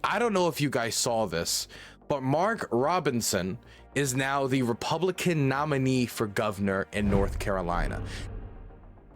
I don't know if you guys saw this, but Mark Robinson is now the Republican nominee for governor in North Carolina.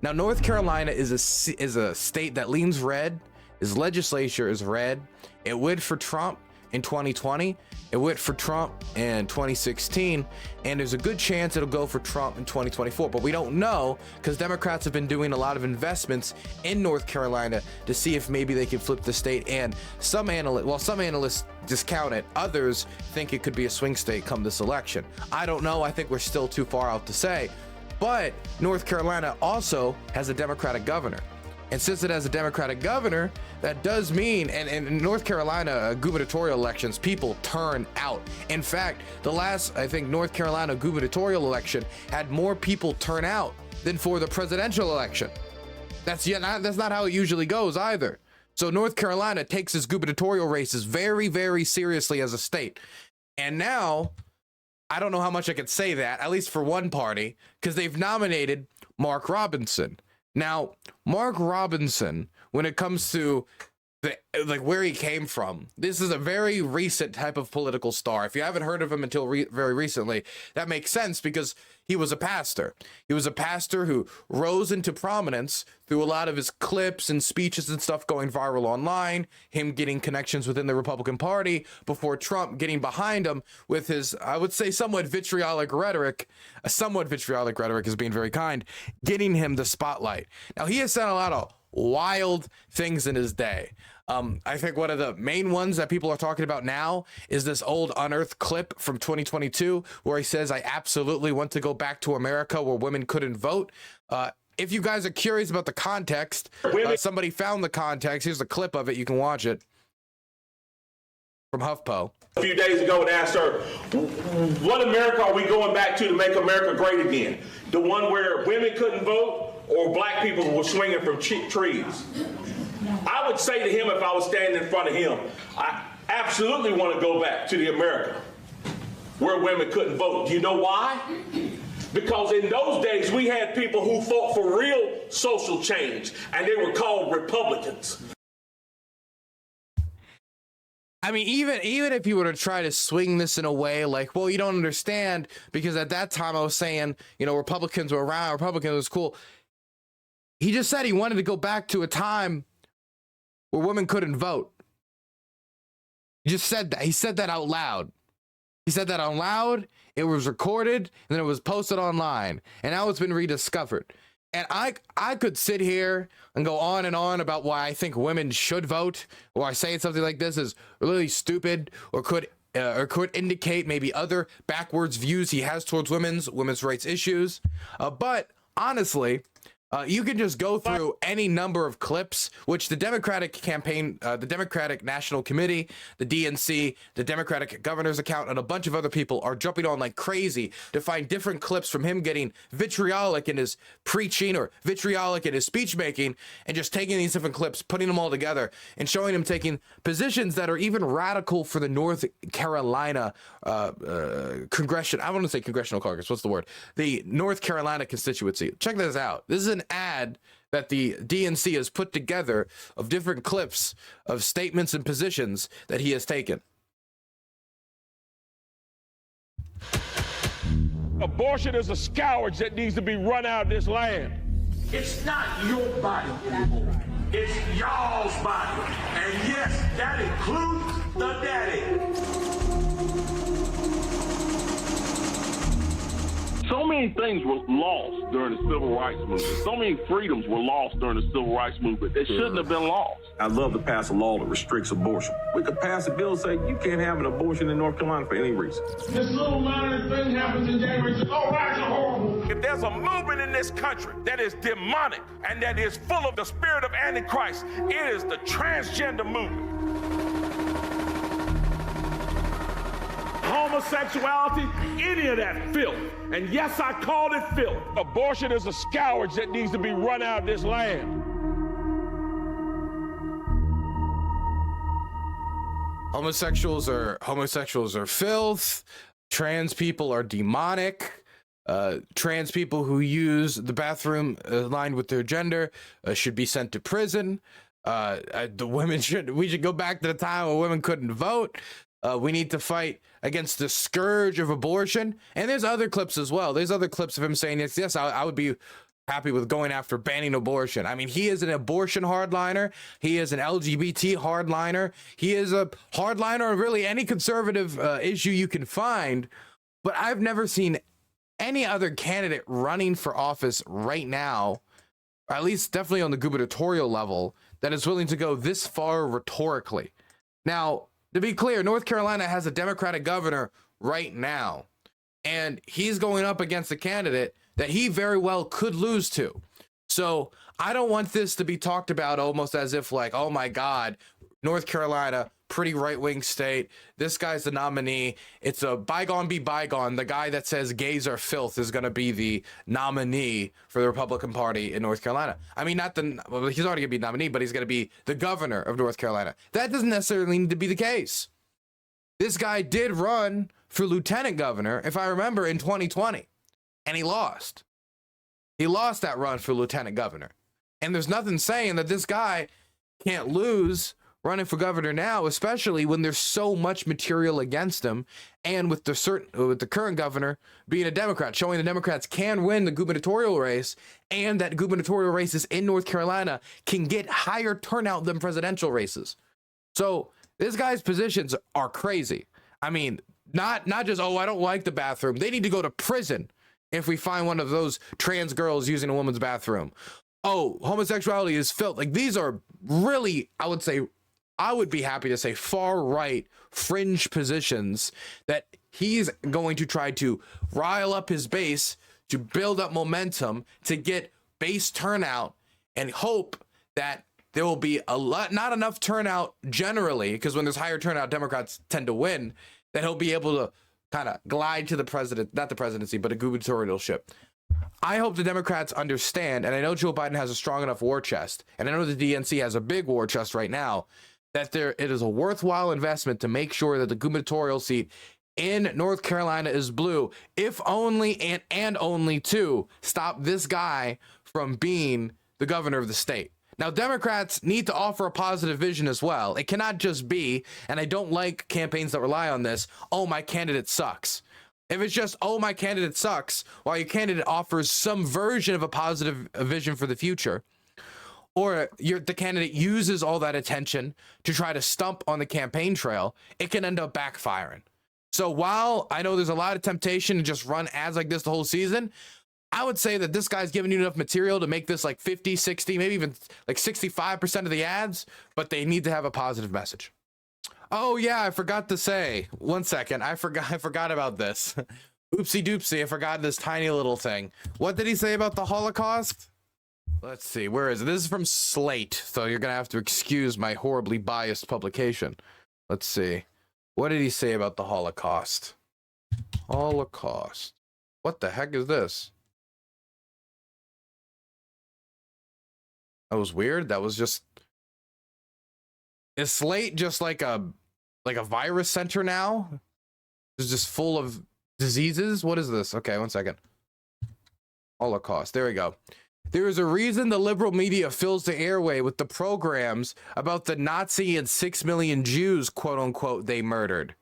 Now, North Carolina is a state that leans red. His legislature is red. It went for Trump in 2020. It went for Trump in 2016. And there's a good chance it'll go for Trump in 2024. But we don't know, because Democrats have been doing a lot of investments in North Carolina to see if maybe they can flip the state. And some analysts discount it. Others think it could be a swing state come this election. I don't know. I think we're still too far out to say. But North Carolina also has a Democratic governor. And since it has a Democratic governor, that does mean, and in North Carolina gubernatorial elections, people turn out. In fact, the last, I think, North Carolina gubernatorial election had more people turn out than for the presidential election. That's not how it usually goes either. So North Carolina takes its gubernatorial races very, very seriously as a state. And now, I don't know how much I could say that, at least for one party, because they've nominated Mark Robinson. Now, Mark Robinson, when it comes to where he came from, this is a very recent type of political star. If you haven't heard of him until very recently, that makes sense because he was a pastor. He was a pastor who rose into prominence through a lot of his clips and speeches and stuff going viral online, him getting connections within the Republican Party before Trump getting behind him with his, I would say, somewhat vitriolic rhetoric is being very kind, getting him the spotlight. Now, he has said a lot of wild things in his day. I think one of the main ones that people are talking about now is this old unearthed clip from 2022 where he says, "I absolutely want to go back to America where women couldn't vote." If you guys are curious about the context, somebody found the context. Here's a clip of it. You can watch it from HuffPo. A few days ago and asked her, what America are we going back to make America great again? The one where women couldn't vote or black people were swinging from trees? I would say to him if I was standing in front of him, I absolutely want to go back to the America where women couldn't vote. Do you know why? Because in those days we had people who fought for real social change and they were called Republicans. I mean, even if you were to try to swing this in a way like, well, you don't understand because at that time I was saying, Republicans were around, Republicans was cool. He just said he wanted to go back to a time where women couldn't vote. He just said that. He said that out loud. He said that out loud. It was recorded and then it was posted online. And now it's been rediscovered. And I could sit here and go on and on about why I think women should vote, or I say something like this is really stupid, or could indicate maybe other backwards views he has towards women's rights issues. But honestly, you can just go through any number of clips, which the Democratic campaign, the Democratic National Committee, the DNC, the Democratic Governor's Account, and a bunch of other people are jumping on like crazy to find different clips from him getting vitriolic in his preaching or vitriolic in his speech making, and just taking these different clips, putting them all together, and showing him taking positions that are even radical for the North Carolina congressional. I want to say congressional caucus. What's the word? The North Carolina constituency. Check this out. This is an ad that the DNC has put together of different clips of statements and positions that he has taken. Abortion is a scourge that needs to be run out of this land. It's not your body anymore. It's y'all's body. And yes, that includes the daddy. So many things were lost during the Civil Rights Movement. So many freedoms were lost during the Civil Rights Movement. They shouldn't have been lost. I'd love to pass a law that restricts abortion. We could pass a bill saying you can't have an abortion in North Carolina for any reason. This little minor thing happens in January. Says, oh, that's horrible. If there's a movement in this country that is demonic and that is full of the spirit of Antichrist, it is the transgender movement. Homosexuality, any of that filth. And yes, I called it filth. Abortion is a scourge that needs to be run out of this land. Homosexuals are filth. Trans people are demonic. Trans people who use the bathroom aligned with their gender should be sent to prison. We should go back to the time when women couldn't vote. We need to fight against the scourge of abortion. And there's other clips as well. There's other clips of him saying, yes, I would be happy with going after banning abortion. I mean, he is an abortion hardliner. He is an LGBT hardliner. He is a hardliner on really any conservative issue you can find. But I've never seen any other candidate running for office right now, or at least definitely on the gubernatorial level, that is willing to go this far rhetorically. Now, to be clear, North Carolina has a Democratic governor right now, and he's going up against a candidate that he very well could lose to. So I don't want this to be talked about almost as if like, oh my God, North Carolina, pretty right-wing state, this guy's the nominee. It's a bygone be bygone. The guy that says gays are filth is going to be the nominee for the Republican Party in North Carolina. I mean, he's already going to be nominee, but he's going to be the governor of North Carolina. That doesn't necessarily need to be the case. This guy did run for lieutenant governor, if I remember, in 2020, and he lost. He lost that run for lieutenant governor. And there's nothing saying that this guy can't lose running for governor now, especially when there's so much material against him, and with the current governor being a Democrat, showing the Democrats can win the gubernatorial race, and that gubernatorial races in North Carolina can get higher turnout than presidential races. So this guy's positions are crazy. I mean, not just, oh, I don't like the bathroom. They need to go to prison if we find one of those trans girls using a woman's bathroom. Oh, homosexuality is filth. Like, these are really, I would be happy to say far right fringe positions that he's going to try to rile up his base, to build up momentum, to get base turnout, and hope that there will be not enough turnout generally, because when there's higher turnout, Democrats tend to win, that he'll be able to kind of glide to not the presidency, but a gubernatorialship. I hope the Democrats understand, and I know Joe Biden has a strong enough war chest, and I know the DNC has a big war chest right now, that it is a worthwhile investment to make sure that the gubernatorial seat in North Carolina is blue, if only and only to stop this guy from being the governor of the state. Now, Democrats need to offer a positive vision as well. It cannot just be, and I don't like campaigns that rely on this, oh, my candidate sucks. If it's just, oh, my candidate sucks, while your candidate offers some version of a positive vision for the future, or the candidate uses all that attention to try to stump on the campaign trail, it can end up backfiring. So while I know there's a lot of temptation to just run ads like this the whole season, I would say that this guy's giving you enough material to make this like 50, 60, maybe even like 65% of the ads, but they need to have a positive message. Oh yeah, I forgot to say, 1 second, I forgot about this. Oopsie doopsie, I forgot this tiny little thing. What did he say about the Holocaust? Let's see, where is it? This is from Slate, so you're gonna have to excuse my horribly biased publication. Let's see. What did he say about the Holocaust? Holocaust. What the heck is this? That was weird. That was just... Is Slate just like a virus center now? It's just full of diseases? What is this? Okay, 1 second. Holocaust. There we go. There is a reason the liberal media fills the airway with the programs about the Nazi and 6 million Jews, quote unquote, they murdered.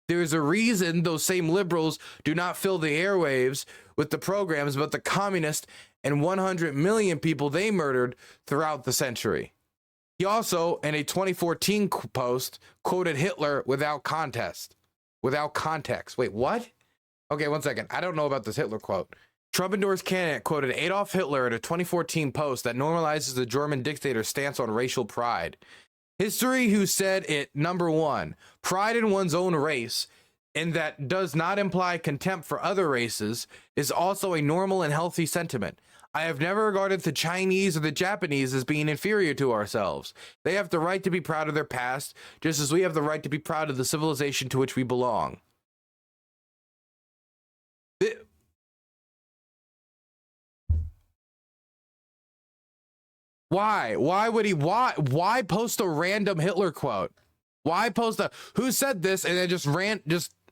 There is a reason those same liberals do not fill the airwaves with the programs about the communist and 100 million people they murdered throughout the century. He also, in a 2014 post, quoted Hitler without context. Wait, what? Okay, 1 second. I don't know about this Hitler quote. Trump-endorsed candidate quoted Adolf Hitler in a 2014 post that normalizes the German dictator's stance on racial pride. History who said it, number one, pride in one's own race, and that does not imply contempt for other races, is also a normal and healthy sentiment. I have never regarded the Chinese or the Japanese as being inferior to ourselves. They have the right to be proud of their past, just as we have the right to be proud of the civilization to which we belong. Why? Why would he? Why post a random Hitler quote? Why post who said this and then just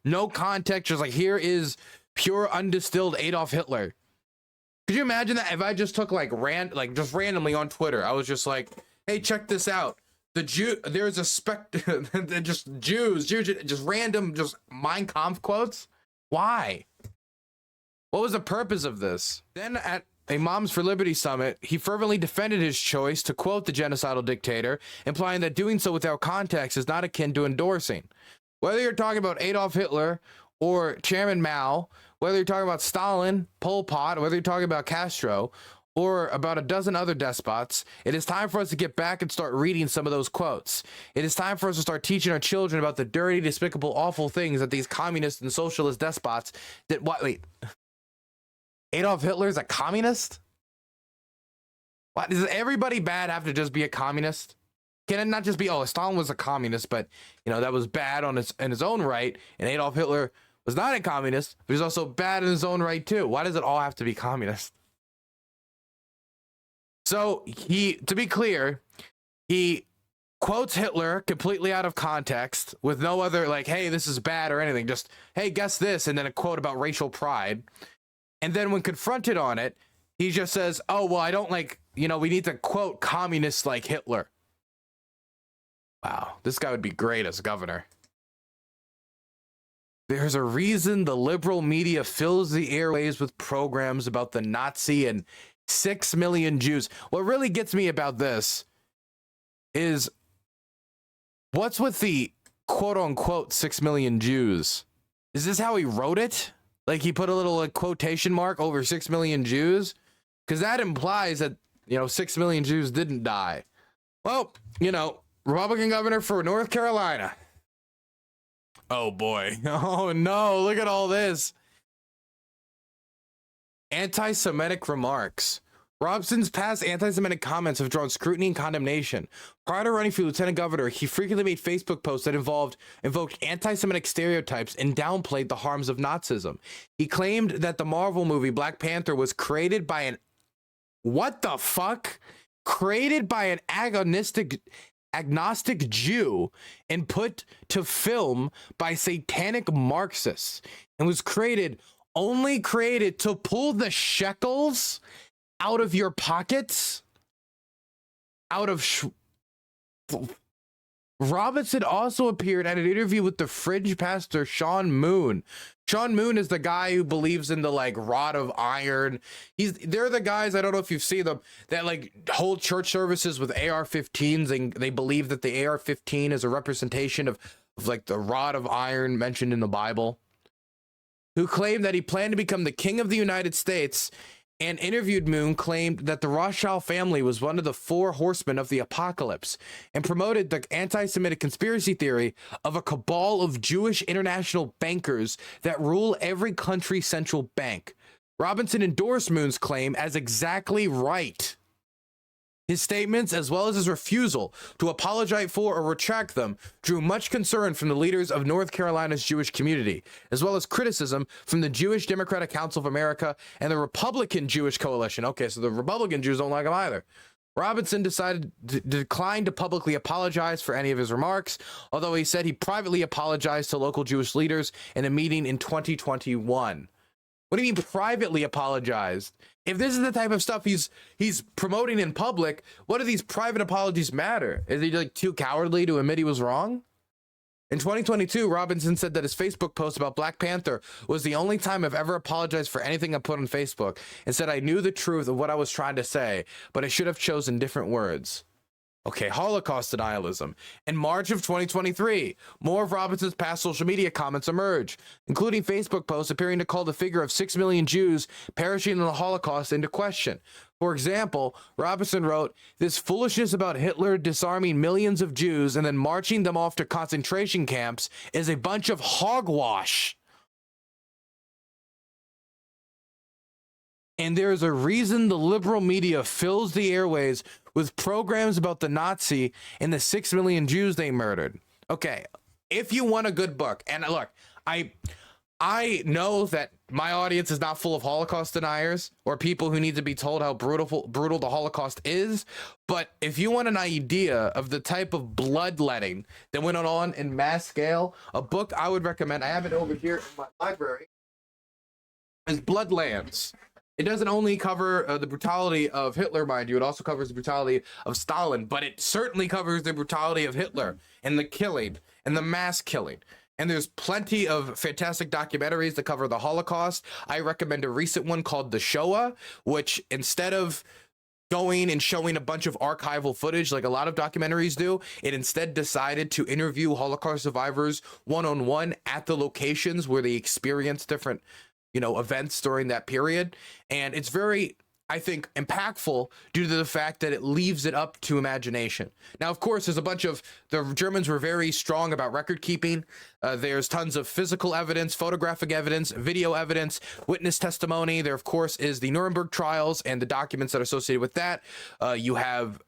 no context, just like, here is pure undistilled Adolf Hitler. Could you imagine that if I just took just randomly on Twitter, I was just like, hey, check this out. There's a just Jews, just random, just Mein Kampf quotes. Why? What was the purpose of this? Then at a Moms for Liberty summit, he fervently defended his choice to quote the genocidal dictator, implying that doing so without context is not akin to endorsing. Whether you're talking about Adolf Hitler or Chairman Mao, whether you're talking about Stalin, Pol Pot, whether you're talking about Castro, or about a dozen other despots, it is time for us to get back and start reading some of those quotes. It is time for us to start teaching our children about the dirty, despicable, awful things that these communist and socialist despots did. What? Wait. Adolf Hitler's a communist? What? Does everybody bad have to just be a communist? Can it not just be, oh, Stalin was a communist, but, you know, that was bad in his own right, and Adolf Hitler was not a communist, but he's also bad in his own right, too. Why does it all have to be communist? So, to be clear, he quotes Hitler completely out of context with no other, like, hey, this is bad or anything. Just, hey, guess this, and then a quote about racial pride. And then when confronted on it, he just says, oh, well, I don't like, you know, we need to quote communists like Hitler. Wow, this guy would be great as governor. There's a reason the liberal media fills the airwaves with programs about the Nazi and 6 million Jews. What really gets me about this is what's with the quote unquote 6 million Jews? Is this how he wrote it? Like he put a little quotation mark over 6 million Jews? Because that implies that, you know, 6 million Jews didn't die. Well, you know, Republican governor for North Carolina. Oh boy. Oh no, look at all this. Anti-Semitic remarks. Robson's past anti-Semitic comments have drawn scrutiny and condemnation. Prior to running for lieutenant governor, he frequently made Facebook posts that invoked anti-Semitic stereotypes and downplayed the harms of Nazism. He claimed that the Marvel movie Black Panther was created by an... What the fuck? Created by an agnostic Jew and put to film by satanic Marxists, and was only created to pull the shekels out of your pockets, Robinson also appeared at an interview with the fringe pastor Sean Moon. Sean Moon is the guy who believes in the like rod of iron. They're the guys, I don't know if you've seen them, that like hold church services with AR-15s, and they believe that the AR-15 is a representation of like the rod of iron mentioned in the Bible. Who claimed that he planned to become the king of the United States. And interviewed Moon claimed that the Rothschild family was one of the 4 horsemen of the apocalypse, and promoted the anti-Semitic conspiracy theory of a cabal of Jewish international bankers that rule every country's central bank. Robinson endorsed Moon's claim as exactly right. His statements, as well as his refusal to apologize for or retract them, drew much concern from the leaders of North Carolina's Jewish community, as well as criticism from the Jewish Democratic Council of America and the Republican Jewish Coalition. Okay, so the Republican Jews don't like him either. Robinson decided to decline to publicly apologize for any of his remarks, although he said he privately apologized to local Jewish leaders in a meeting in 2021. What do you mean privately apologized? If this is the type of stuff he's promoting in public, what do these private apologies matter? Is he like too cowardly to admit he was wrong? In 2022, Robinson said that his Facebook post about Black Panther was the only time I've ever apologized for anything I put on Facebook, and said I knew the truth of what I was trying to say, but I should have chosen different words. Okay, Holocaust denialism. In March of 2023, more of Robinson's past social media comments emerge, including Facebook posts appearing to call the figure of 6 million Jews perishing in the Holocaust into question. For example, Robinson wrote, "This foolishness about Hitler disarming millions of Jews and then marching them off to concentration camps is a bunch of hogwash. And there is a reason the liberal media fills the airways with programs about the Nazi and the 6 million Jews they murdered." Okay, if you want a good book, and look, I know that my audience is not full of Holocaust deniers or people who need to be told how brutal the Holocaust is, but if you want an idea of the type of bloodletting that went on in mass scale, a book I would recommend, I have it over here in my library, is Bloodlands. It doesn't only cover the brutality of Hitler, mind you, it also covers the brutality of Stalin, but it certainly covers the brutality of Hitler and the killing and the mass killing. And there's plenty of fantastic documentaries that cover the Holocaust. I recommend a recent one called The Shoah, which instead of going and showing a bunch of archival footage like a lot of documentaries do, it instead decided to interview Holocaust survivors one-on-one at the locations where they experienced different, events during that period. And it's very, I think, impactful due to the fact that it leaves it up to imagination. Now, of course, the Germans were very strong about record keeping. There's tons of physical evidence, photographic evidence, video evidence, witness testimony. There, of course, is the Nuremberg trials and the documents that are associated with that. You have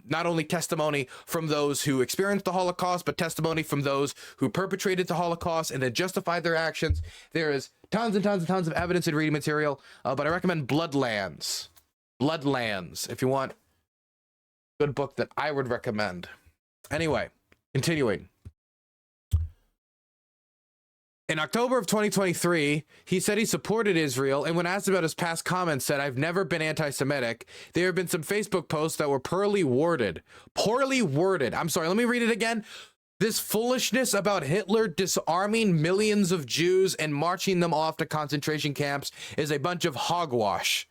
not only testimony from those who experienced the Holocaust, but testimony from those who perpetrated the Holocaust and then justified their actions. There is tons and tons and tons of evidence and reading material, but I recommend Bloodlands, if you want a good book that I would recommend. Anyway, continuing. In October of 2023, he said he supported Israel, and when asked about his past comments, said, "I've never been anti-Semitic. There have been some Facebook posts that were poorly worded. I'm sorry, let me read it again. This foolishness about Hitler disarming millions of Jews and marching them off to concentration camps is a bunch of hogwash."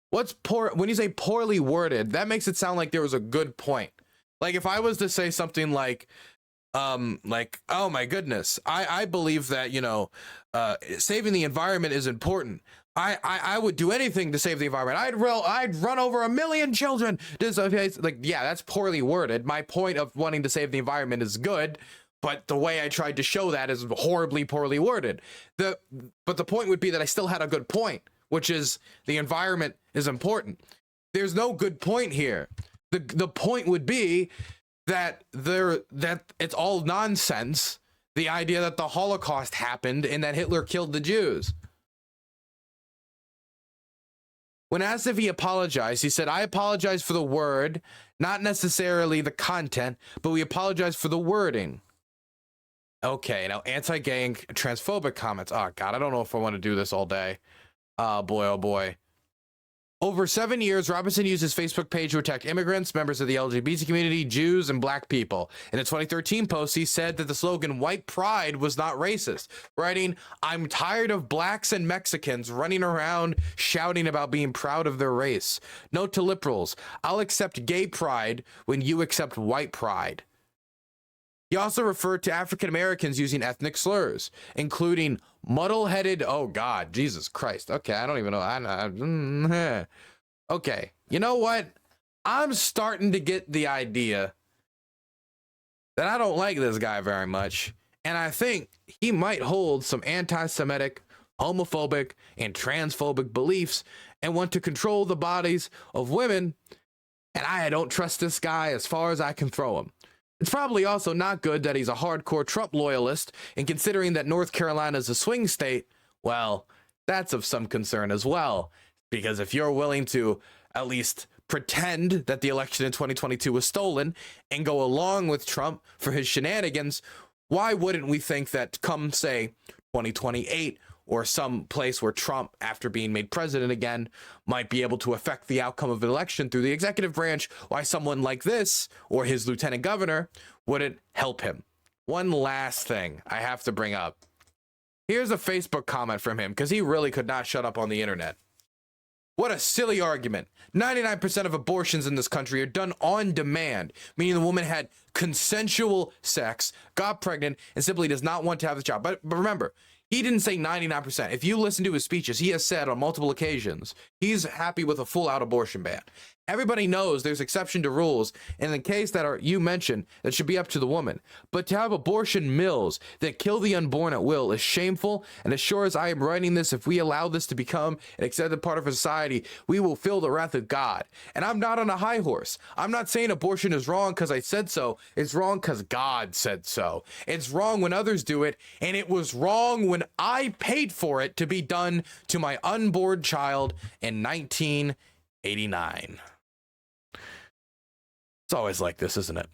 What's poor? When you say poorly worded, that makes it sound like there was a good point. Like if I was to say something like, oh my goodness, I believe that, saving the environment is important. I would do anything to save the environment. I'd run over 1 million children. Yeah, that's poorly worded. My point of wanting to save the environment is good, but the way I tried to show that is horribly poorly worded. But the point would be that I still had a good point, which is the environment is important. There's no good point here. The point would be that it's all nonsense. The idea that the Holocaust happened and that Hitler killed the Jews. When asked if he apologized, he said, "I apologize for the word, not necessarily the content, but we apologize for the wording." Okay, now anti-gay and transphobic comments. Oh God, I don't know if I want to do this all day. Oh boy. Over 7 years, Robinson used his Facebook page to attack immigrants, members of the LGBT community, Jews, and black people. In a 2013 post, he said that the slogan "White Pride" was not racist, writing, "I'm tired of blacks and Mexicans running around shouting about being proud of their race. Note to liberals, I'll accept gay pride when you accept white pride." He also referred to African Americans using ethnic slurs, including muddle-headed, oh God, Jesus Christ. Okay, I don't even know. Okay, you know what? I'm starting to get the idea that I don't like this guy very much, and I think he might hold some anti-Semitic, homophobic, and transphobic beliefs and want to control the bodies of women, and I don't trust this guy as far as I can throw him. It's probably also not good that he's a hardcore Trump loyalist, and considering that North Carolina is a swing state, well, that's of some concern as well. Because if you're willing to at least pretend that the election in 2022 was stolen and go along with Trump for his shenanigans, why wouldn't we think that come, say, 2028, or some place where Trump, after being made president again, might be able to affect the outcome of an election through the executive branch, why someone like this, or his lieutenant governor, wouldn't help him? One last thing I have to bring up. Here's a Facebook comment from him, because he really could not shut up on the internet. What a silly argument. 99% of abortions in this country are done on demand, meaning the woman had consensual sex, got pregnant, and simply does not want to have the child. But remember, he didn't say 99%. If you listen to his speeches, he has said on multiple occasions, he's happy with a full-out abortion ban. Everybody knows there's exception to rules, and in the case that you mentioned, that should be up to the woman. But to have abortion mills that kill the unborn at will is shameful, and as sure as I am writing this, if we allow this to become an accepted part of society, we will feel the wrath of God. And I'm not on a high horse. I'm not saying abortion is wrong because I said so. It's wrong because God said so. It's wrong when others do it, and it was wrong when I paid for it to be done to my unborn child in 1989. It's always like this, isn't it?